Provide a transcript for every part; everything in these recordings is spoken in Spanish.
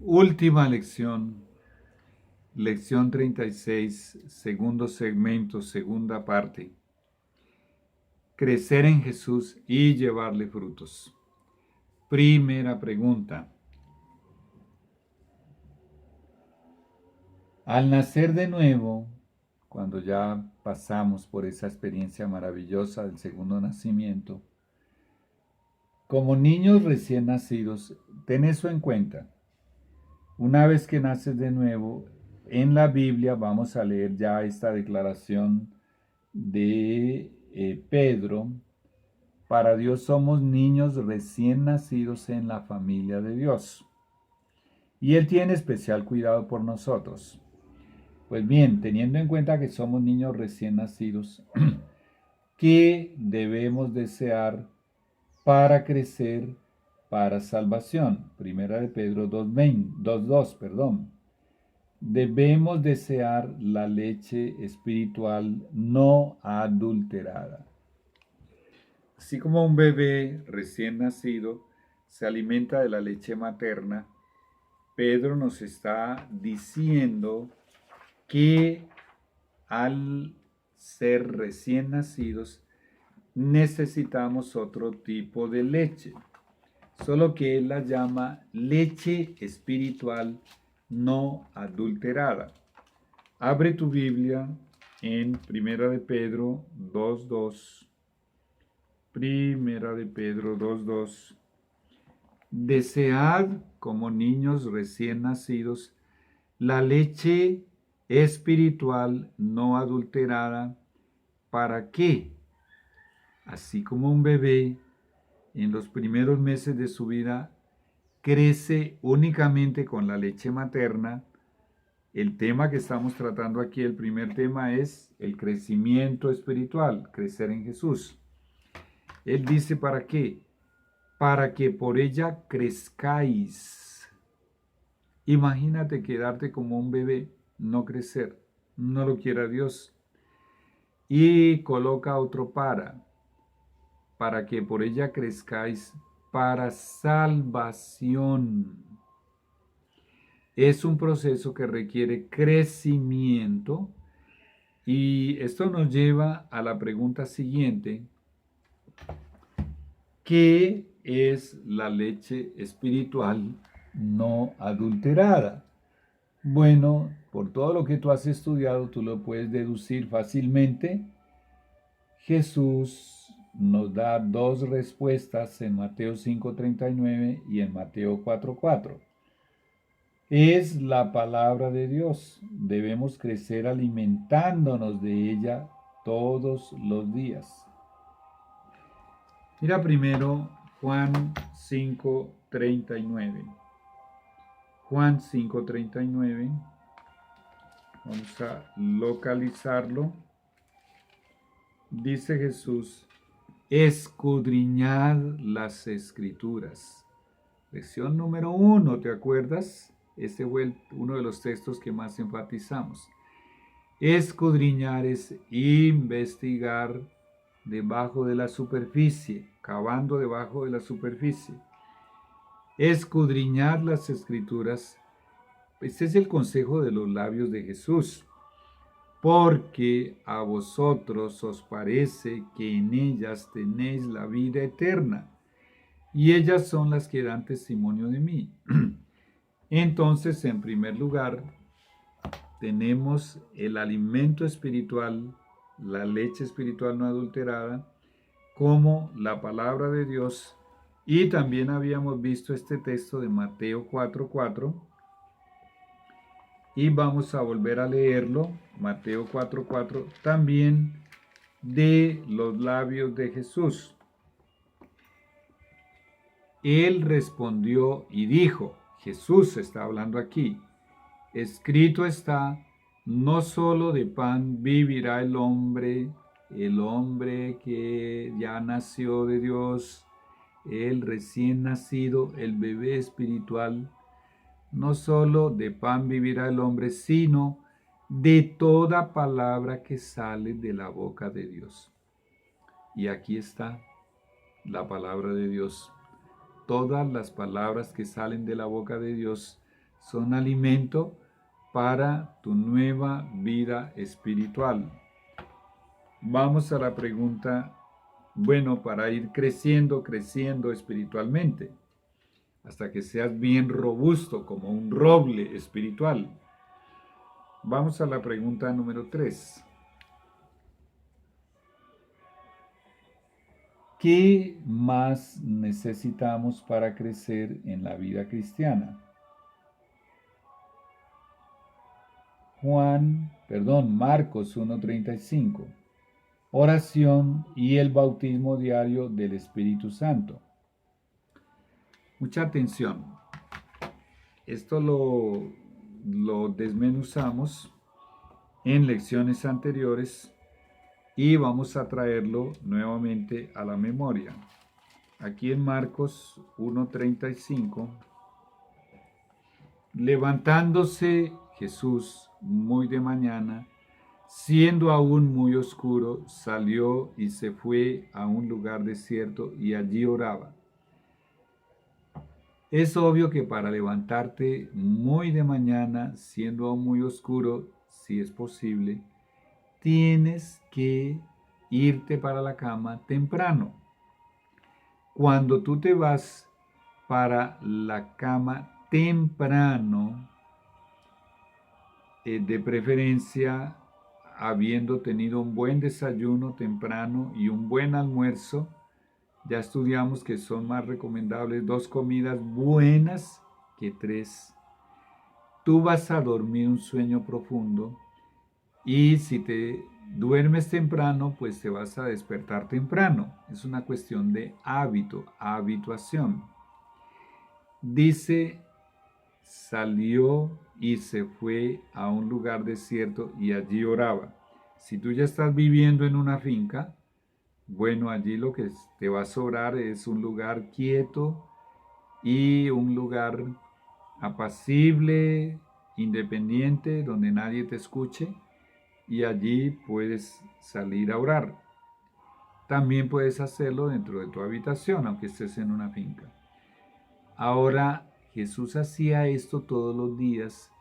Última lección, lección 36, segundo segmento, segunda parte. Crecer en Jesús y llevarle frutos. Primera pregunta. Al nacer de nuevo, cuando ya pasamos por esa experiencia maravillosa del segundo nacimiento, como niños recién nacidos, ten eso en cuenta. Una vez que naces de nuevo, en la Biblia vamos a leer ya esta declaración de Pedro. Para Dios somos niños recién nacidos en la familia de Dios. Y Él tiene especial cuidado por nosotros. Pues bien, teniendo en cuenta que somos niños recién nacidos, ¿qué debemos desear para crecer para salvación? Primera de Pedro 2:2, perdón. Debemos desear la leche espiritual no adulterada. Así como un bebé recién nacido se alimenta de la leche materna, Pedro nos está diciendo que al ser recién nacidos necesitamos otro tipo de leche, solo que él la llama leche espiritual no adulterada. Abre tu Biblia en Primera de Pedro 2:2. Primera de Pedro 2:2. Desead como niños recién nacidos la leche espiritual no adulterada. ¿Para qué? Así como un bebé en los primeros meses de su vida crece únicamente con la leche materna, el tema que estamos tratando aquí, el primer tema es el crecimiento espiritual, crecer en Jesús. Él dice, ¿para qué? Para que por ella crezcáis. Imagínate quedarte como un bebé, no crecer, no lo quiera Dios. Y coloca otro para que por ella crezcáis para salvación. Es un proceso que requiere crecimiento y esto nos lleva a la pregunta siguiente. ¿Qué es la leche espiritual no adulterada? Bueno, por todo lo que tú has estudiado, tú lo puedes deducir fácilmente. Jesús nos da dos respuestas en Mateo 5:39 y en Mateo 4:4. Es la palabra de Dios. Debemos crecer alimentándonos de ella todos los días. Mira primero Juan 5:39. Juan 5:39. Vamos a localizarlo. Dice Jesús, escudriñad las escrituras. Lección número 1, ¿te acuerdas? Este fue uno de los textos que más enfatizamos. Escudriñar es investigar debajo de la superficie, cavando debajo de la superficie. Escudriñar las escrituras, este es el consejo de los labios de Jesús. Porque a vosotros os parece que en ellas tenéis la vida eterna, y ellas son las que dan testimonio de mí. Entonces, en primer lugar, tenemos el alimento espiritual, la leche espiritual no adulterada, como la palabra de Dios. Y también habíamos visto este texto de Mateo 4:4. Y vamos a volver a leerlo, Mateo 4:4, también de los labios de Jesús. Él respondió y dijo, Jesús está hablando aquí, escrito está, no solo de pan vivirá el hombre que ya nació de Dios, el recién nacido, el bebé espiritual. No solo de pan vivirá el hombre, sino de toda palabra que sale de la boca de Dios. Y aquí está la palabra de Dios. Todas las palabras que salen de la boca de Dios son alimento para tu nueva vida espiritual. Vamos a la pregunta, bueno, para ir creciendo espiritualmente, hasta que seas bien robusto como un roble espiritual. Vamos a la pregunta número 3. ¿Qué más necesitamos para crecer en la vida cristiana? Marcos 1:35. Oración y el bautismo diario del Espíritu Santo. Mucha atención. Esto lo desmenuzamos en lecciones anteriores y vamos a traerlo nuevamente a la memoria. Aquí en Marcos 1:35, levantándose Jesús muy de mañana, siendo aún muy oscuro, salió y se fue a un lugar desierto y allí oraba. Es obvio que para levantarte muy de mañana, siendo aún muy oscuro, si es posible, tienes que irte para la cama temprano. Cuando tú te vas para la cama temprano, de preferencia habiendo tenido un buen desayuno temprano y un buen almuerzo, ya estudiamos que son más recomendables 2 comidas buenas que 3. Tú vas a dormir un sueño profundo y si te duermes temprano, pues te vas a despertar temprano. Es una cuestión de hábito, habituación. Dice, salió y se fue a un lugar desierto y allí oraba. Si tú ya estás viviendo en una finca, bueno, allí lo que te va a sobrar es un lugar quieto y un lugar apacible, independiente, donde nadie te escuche, y allí puedes salir a orar. También puedes hacerlo dentro de tu habitación, aunque estés en una finca. Ahora, Jesús hacía esto todos los días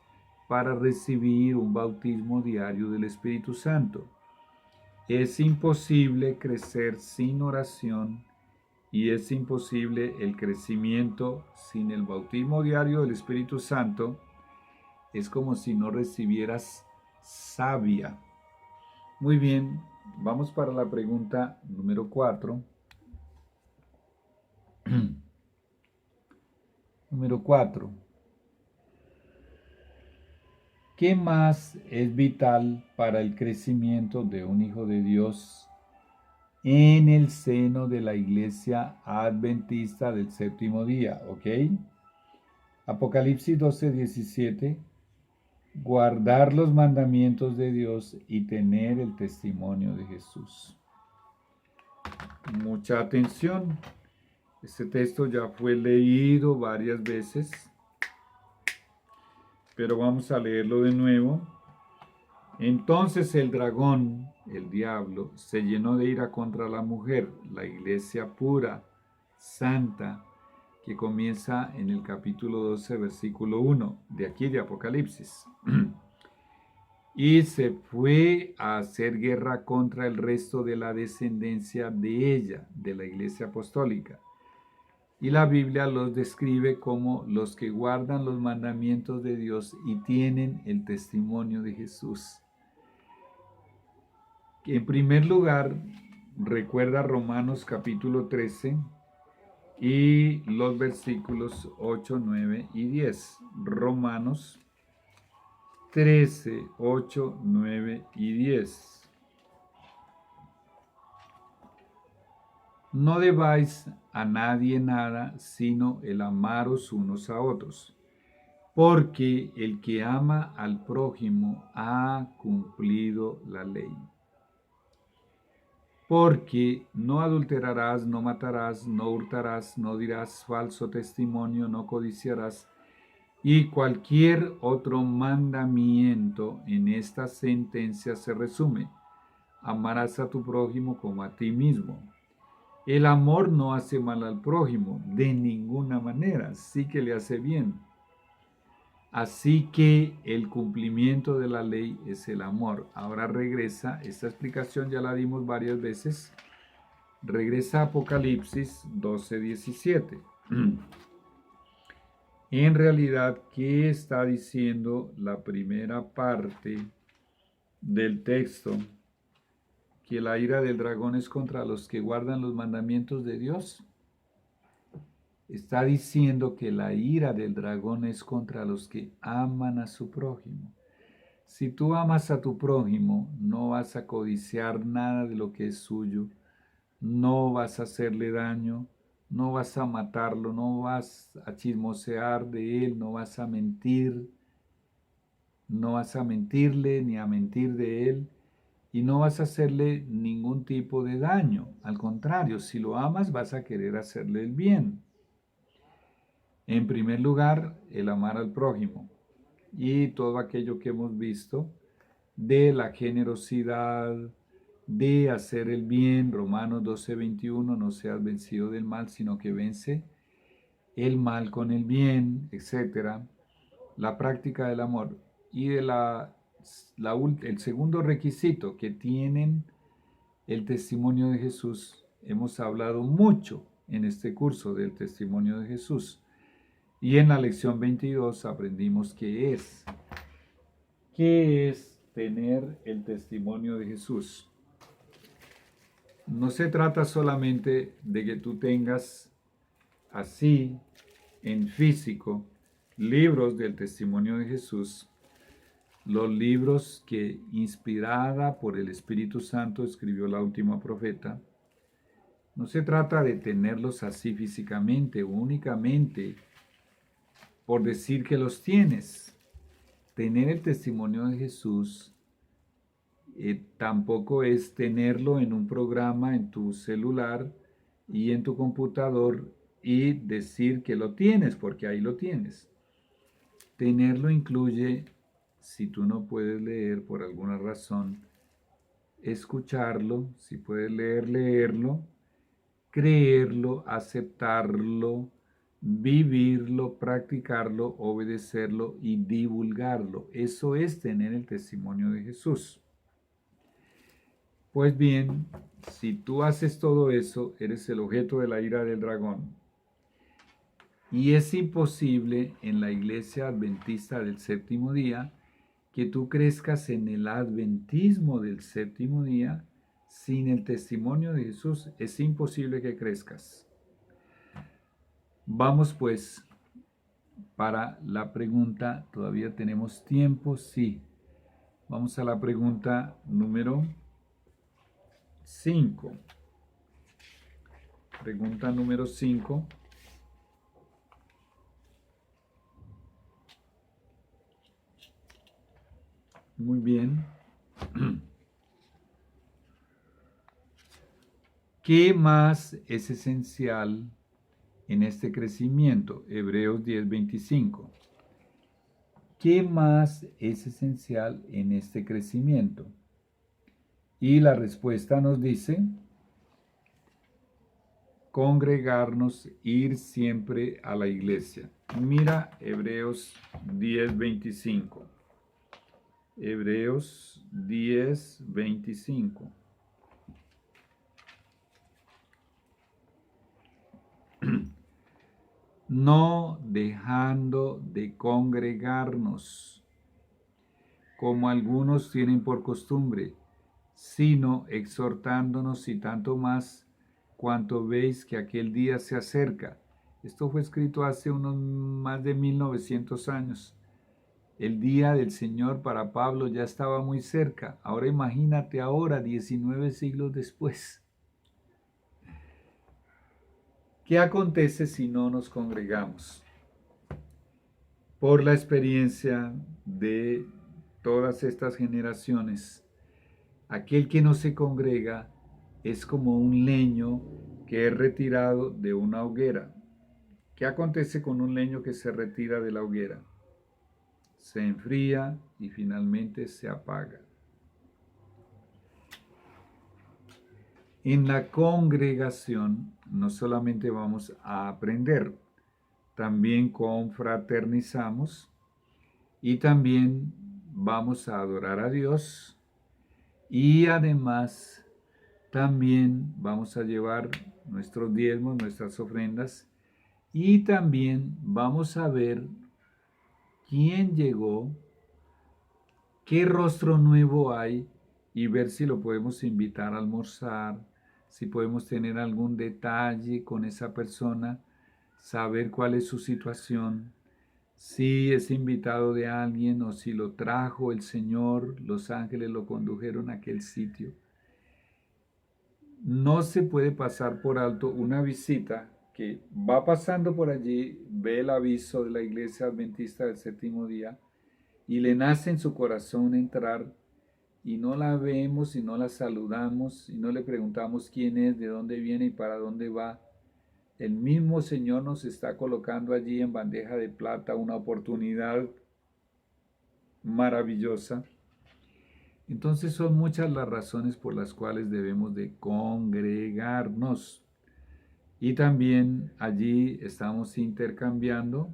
para recibir un bautismo diario del Espíritu Santo. Es imposible crecer sin oración y es imposible el crecimiento sin el bautismo diario del Espíritu Santo. Es como si no recibieras savia. Muy bien, vamos para la pregunta número 4. Número 4. ¿Qué más es vital para el crecimiento de un hijo de Dios en el seno de la Iglesia Adventista del Séptimo Día? ¿Ok? Apocalipsis 12:17. Guardar los mandamientos de Dios y tener el testimonio de Jesús. Mucha atención. Este texto ya fue leído varias veces, pero vamos a leerlo de nuevo. Entonces el dragón, el diablo, se llenó de ira contra la mujer, la iglesia pura, santa, que comienza en el capítulo 12, versículo 1, de aquí de Apocalipsis. Y se fue a hacer guerra contra el resto de la descendencia de ella, de la iglesia apostólica. Y la Biblia los describe como los que guardan los mandamientos de Dios y tienen el testimonio de Jesús. En primer lugar, recuerda Romanos capítulo 13 y los versículos 8, 9 y 10. Romanos 13, 8, 9 y 10. No debáis a nadie nada, sino el amaros unos a otros, porque el que ama al prójimo ha cumplido la ley. Porque no adulterarás, no matarás, no hurtarás, no dirás falso testimonio, no codiciarás, y cualquier otro mandamiento en esta sentencia se resume: amarás a tu prójimo como a ti mismo. El amor no hace mal al prójimo, de ninguna manera, sí que le hace bien. Así que el cumplimiento de la ley es el amor. Ahora regresa, esta explicación ya la dimos varias veces, regresa a Apocalipsis 12:17. En realidad, ¿qué está diciendo la primera parte del texto? Que la ira del dragón es contra los que guardan los mandamientos de Dios. Está diciendo que la ira del dragón es contra los que aman a su prójimo. Si tú amas a tu prójimo, no vas a codiciar nada de lo que es suyo, no vas a hacerle daño, no vas a matarlo, no vas a chismosear de él, no vas a mentir, no vas a mentirle ni a mentir de él y no vas a hacerle ningún tipo de daño. Al contrario, si lo amas vas a querer hacerle el bien. En primer lugar, el amar al prójimo y todo aquello que hemos visto de la generosidad, de hacer el bien. Romanos 12:21, no seas vencido del mal, sino que vence el mal con el bien, etc. La práctica del amor. Y de el segundo requisito que tienen el testimonio de Jesús, hemos hablado mucho en este curso del testimonio de Jesús. Y en la lección 22 aprendimos qué es. ¿Qué es tener el testimonio de Jesús? No se trata solamente de que tú tengas así en físico libros del testimonio de Jesús, los libros que inspirada por el Espíritu Santo escribió la última profeta. No se trata de tenerlos así físicamente o únicamente por decir que los tienes. Tener el testimonio de Jesús tampoco es tenerlo en un programa en tu celular y en tu computador y decir que lo tienes, porque ahí lo tienes. Tenerlo incluye, si tú no puedes leer por alguna razón, escucharlo, si puedes leer, leerlo, creerlo, aceptarlo, vivirlo, practicarlo, obedecerlo y divulgarlo. Eso es tener el testimonio de Jesús. Pues bien, si tú haces todo eso, eres el objeto de la ira del dragón. Y es imposible en la iglesia adventista del séptimo día que tú crezcas en el adventismo del séptimo día sin el testimonio de Jesús. Es imposible que crezcas. Vamos pues para la pregunta. ¿Todavía tenemos tiempo? Sí. Vamos a la pregunta número 5. Pregunta número 5. Muy bien. ¿Qué más es esencial en este crecimiento? Hebreos 10:25. ¿Qué más es esencial en este crecimiento? Y la respuesta nos dice, congregarnos, ir siempre a la iglesia. Mira Hebreos 10:25. Hebreos 10:25. No dejando de congregarnos, como algunos tienen por costumbre, sino exhortándonos y tanto más cuanto veis que aquel día se acerca. Esto fue escrito hace unos más de 1900 años. El día del Señor para Pablo ya estaba muy cerca. Ahora imagínate ahora, 19 siglos después. ¿Qué acontece si no nos congregamos? Por la experiencia de todas estas generaciones, aquel que no se congrega es como un leño que es retirado de una hoguera. ¿Qué acontece con un leño que se retira de la hoguera? Se enfría y finalmente se apaga. En la congregación no solamente vamos a aprender, también confraternizamos, y también vamos a adorar a Dios y además también vamos a llevar nuestros diezmos, nuestras ofrendas y también vamos a ver quién llegó, qué rostro nuevo hay y ver si lo podemos invitar a almorzar, si podemos tener algún detalle con esa persona, saber cuál es su situación, si es invitado de alguien o si lo trajo el Señor, los ángeles lo condujeron a aquel sitio. No se puede pasar por alto una visita que va pasando por allí, ve el aviso de la Iglesia Adventista del Séptimo Día y le nace en su corazón entrar y no la vemos y no la saludamos y no le preguntamos quién es, de dónde viene y para dónde va. El mismo Señor nos está colocando allí en bandeja de plata una oportunidad maravillosa. Entonces son muchas las razones por las cuales debemos de congregarnos. Y también allí estamos intercambiando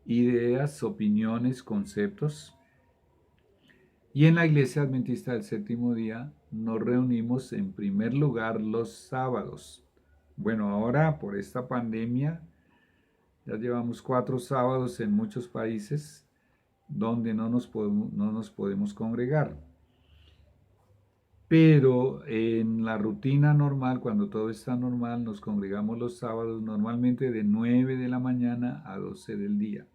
ideas, opiniones, conceptos. Y en la Iglesia Adventista del Séptimo Día nos reunimos en primer lugar los sábados. Bueno, ahora por esta pandemia ya llevamos 4 sábados en muchos países donde no nos podemos congregar. Pero en la rutina normal, cuando todo está normal, nos congregamos los sábados normalmente de 9 de la mañana a 12 del día.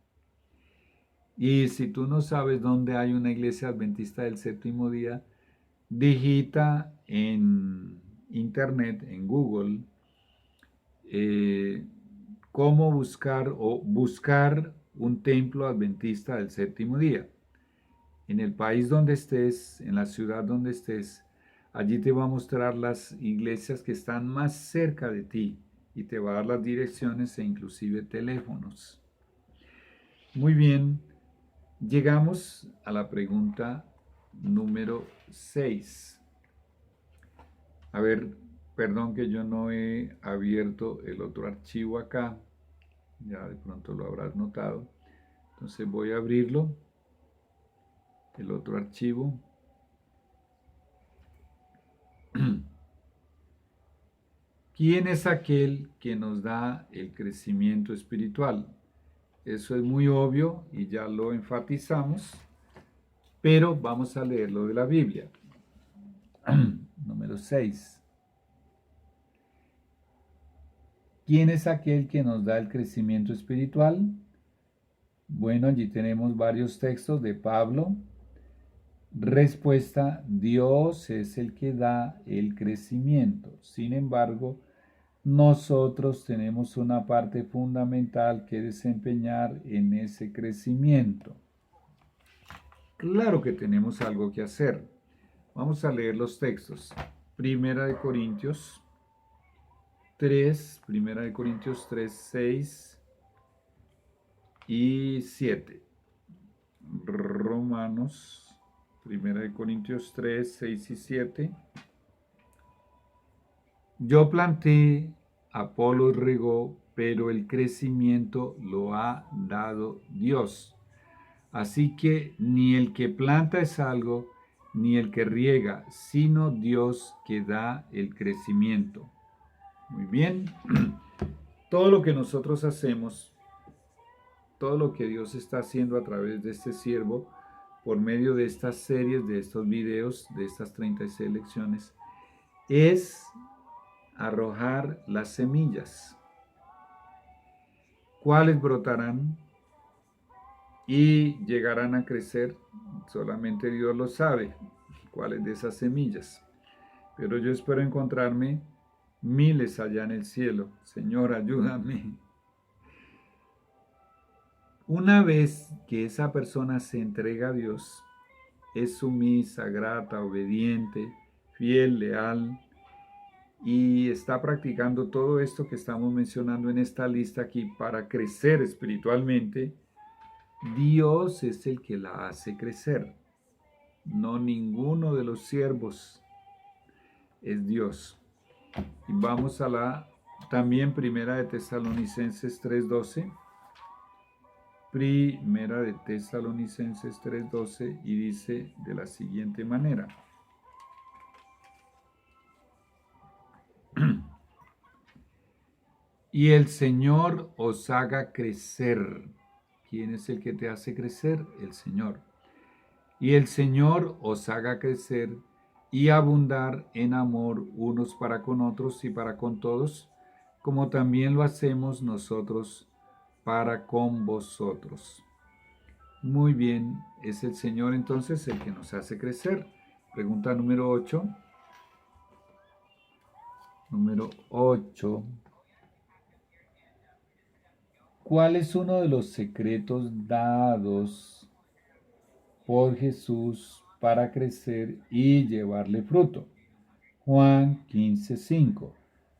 Y si tú no sabes dónde hay una iglesia adventista del séptimo día, digita en internet, en Google, cómo buscar o buscar un templo adventista del séptimo día. En el país donde estés, en la ciudad donde estés, allí te va a mostrar las iglesias que están más cerca de ti y te va a dar las direcciones e inclusive teléfonos. Muy bien, llegamos a la pregunta número 6. A ver, perdón que yo no he abierto el otro archivo acá, ya de pronto lo habrás notado. Entonces voy a abrirlo, el otro archivo. ¿Quién es aquel que nos da el crecimiento espiritual? Eso es muy obvio y ya lo enfatizamos, pero vamos a leerlo de la Biblia. Número 6. ¿Quién es aquel que nos da el crecimiento espiritual? Bueno, allí tenemos varios textos de Pablo. Respuesta: Dios es el que da el crecimiento. Sin embargo, nosotros tenemos una parte fundamental que desempeñar en ese crecimiento. Claro que tenemos algo que hacer. Vamos a leer los textos. Primera de Corintios 3, Primera de Corintios 3, 6 y 7. Romanos, Primera de Corintios 3, 6 y 7. Yo planté, Apolos regó, pero el crecimiento lo ha dado Dios. Así que ni el que planta es algo, ni el que riega, sino Dios que da el crecimiento. Muy bien. Todo lo que nosotros hacemos, todo lo que Dios está haciendo a través de este siervo, por medio de estas series, de estos videos, de estas 36 lecciones, es arrojar las semillas. ¿Cuáles brotarán y llegarán a crecer? Solamente Dios lo sabe, cuáles de esas semillas. Pero yo espero encontrarme miles allá en el cielo. Señor, ayúdame. Una vez que esa persona se entrega a Dios, es sumisa, grata, obediente, fiel, leal, y está practicando todo esto que estamos mencionando en esta lista aquí para crecer espiritualmente, Dios es el que la hace crecer. No ninguno de los siervos, es Dios. Y vamos a la también Primera de Tesalonicenses 3:12. Primera de Tesalonicenses 3:12 y dice de la siguiente manera. Y el Señor os haga crecer. ¿Quién es el que te hace crecer? El Señor. Y el Señor os haga crecer y abundar en amor unos para con otros y para con todos, como también lo hacemos nosotros para con vosotros. Muy bien, es el Señor entonces el que nos hace crecer. Pregunta número 8. Número 8. ¿Cuál es uno de los secretos dados por Jesús para crecer y llevarle fruto? Juan 15:5.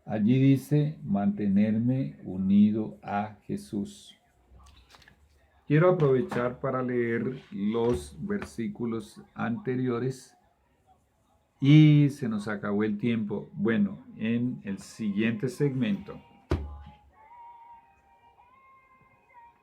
Allí dice mantenerme unido a Jesús. Quiero aprovechar para leer los versículos anteriores y se nos acabó el tiempo. Bueno, en el siguiente segmento